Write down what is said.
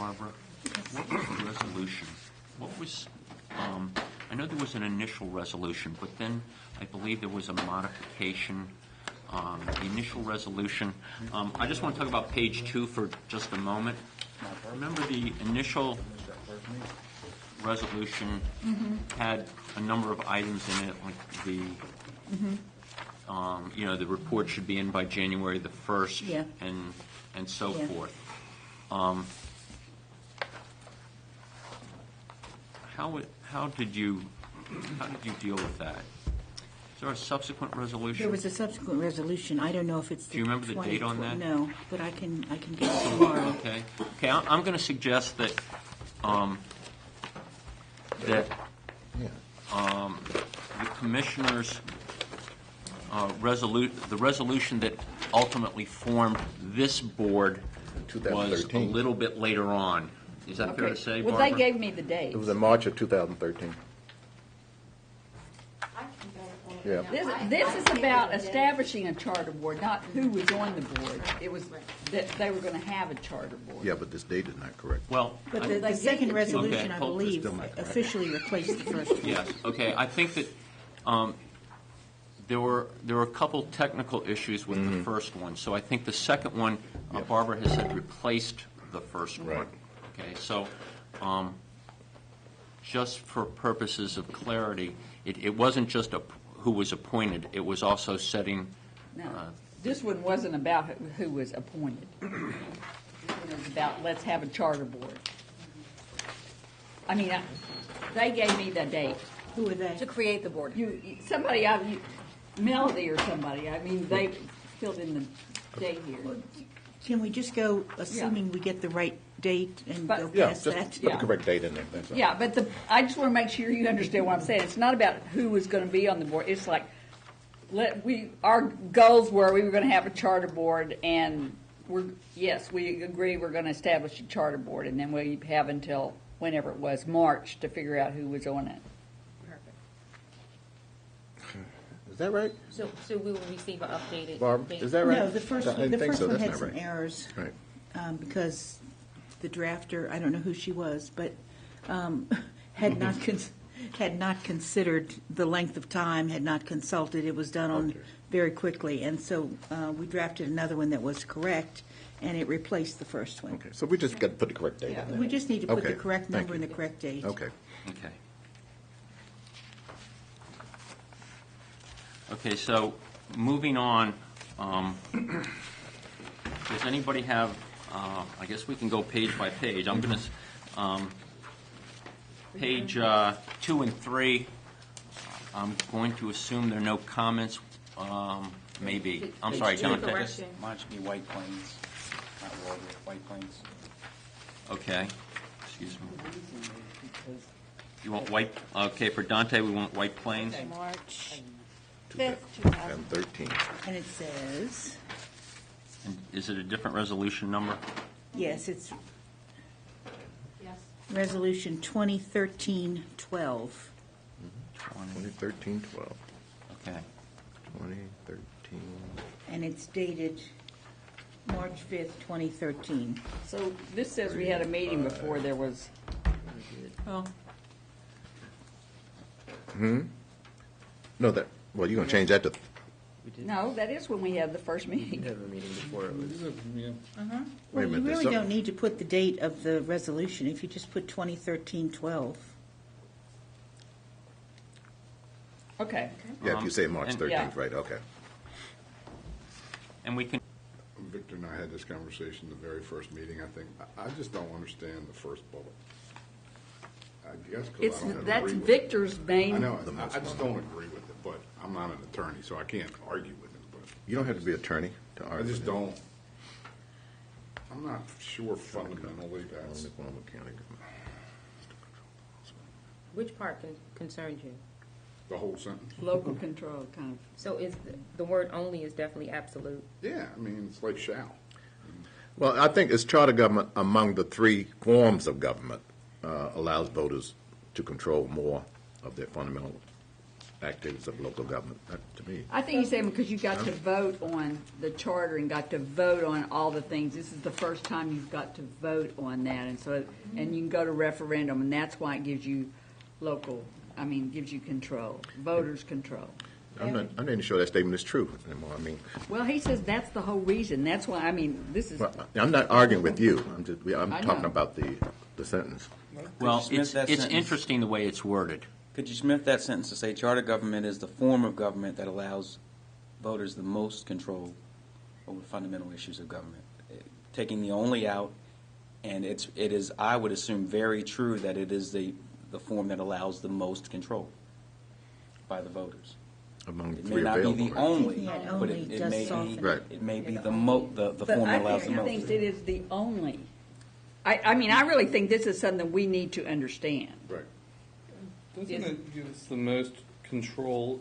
Barbara? What was the resolution? What was, I know there was an initial resolution, but then I believe there was a modification. The initial resolution, I just want to talk about page 2 for just a moment. Remember the initial resolution had a number of items in it, like the, the report should be in by January the 1st, and so forth. How did you deal with that? Is there a subsequent resolution? There was a subsequent resolution. I don't know if it's the Do you remember the date on that? No, but I can get it tomorrow. Okay. I'm going to suggest that the commissioner's the resolution that ultimately formed this board was a little bit later on. Is that fair to say, Barbara? Well, they gave me the date. It was in March of 2013. Yeah. This is about establishing a charter board, not who was on the board. It was that they were going to have a charter board. Yeah, but this date is not correct. Well, but the second resolution, I believe, officially replaced the first one. Yes. Okay. I think that there were a couple technical issues with the first one. So I think the second one, Barbara has said, replaced the first one. Okay. So just for purposes of clarity, it wasn't just who was appointed. It was also setting. No, this one wasn't about who was appointed. This one was about let's have a charter board. I mean, they gave me the date. Who were they? To create the board. Somebody, Melody or somebody. I mean, they filled in the date here. Can we just go, assuming we get the right date, and go past that? Just put the correct date in there. That's all. Yeah, but I just want to make sure you understand what I'm saying. It's not about who was going to be on the board. It's like our goals were we were going to have a charter board, and we agree we're going to establish a charter board, and then we have until whenever it was March to figure out who was on it. Is that right? So we will receive an updated Barb, date. is that right? No, the first one had some right. errors. Right. Because the drafter, I don't know who she was, but had not considered the length of time, had not consulted. It was done on very quickly, and so we drafted another one that was correct, and it replaced the first one. Okay, so we just got to put the correct date in there. We just need to put the correct number and the correct date. Okay. Okay. Okay, so moving on, does anybody have, I guess we can go page by page. I'm going to, page 2 and 3, I'm going to assume there are no comments, maybe. I'm sorry, John. Mine should be White Plains, not Walworth, White Plains. Okay, excuse me. You want White, okay, for Dante, we want White Plains. March 5th, 2013. And it says, And is it a different resolution number? yes, it's Resolution 2013-12. 2013-12. Okay. 2013. And it's dated March 5th, 2013. So this says we had a meeting before there was. Well, No, well, you're going to change that to. no, that is when we had the first meeting. We have a meeting before it was. Wait a Well, you minute, really there's don't need to put the date of the resolution if you just put 2013-12. Okay. Yeah, if you say March and- 13th, yeah. right, okay. And we can, Victor and I had this conversation the very first meeting, I think. I just don't understand the first bullet. I guess because I don't That's agree with it. Victor's main. I know, I just don't agree with it, but I'm not an attorney, so I can't argue with him, but You don't have to be an attorney to I argue. just with it. don't, I'm not sure fundamentally that's, Oklahoma County. Which part concerns you? the whole sentence. Local control, kind of. So is the word only is definitely absolute. Yeah, I mean, it's like shall. Well, I think it's charter government among the three forms of government allows voters to control more of their fundamental activities of local government, to me. I think he's saying because you got to vote on the charter and got to vote on all the things. This is the first time you've got to vote on that, and so and you can go to referendum, and that's why it gives you gives you control, voters' control. I'm not even sure that statement is true anymore. I mean, Well, he says that's the whole reason. That's why this is. well, I'm not arguing with you. I'm I talking know. about the sentence. Well, Could you it's submit that sentence? interesting the way it's worded. Could you submit that sentence to say charter government is the form of government that allows voters the most control over fundamental issues of government? Taking the only out, and it is, I would assume, very true that it is the form that allows the most control by the voters. Among the It may three not be available. the only, Yeah, but only it does may be, soften Right. it may be the But form that I allows think the he most. thinks it is the only. I really think this is something we need to understand. Right. Doesn't it give us the most control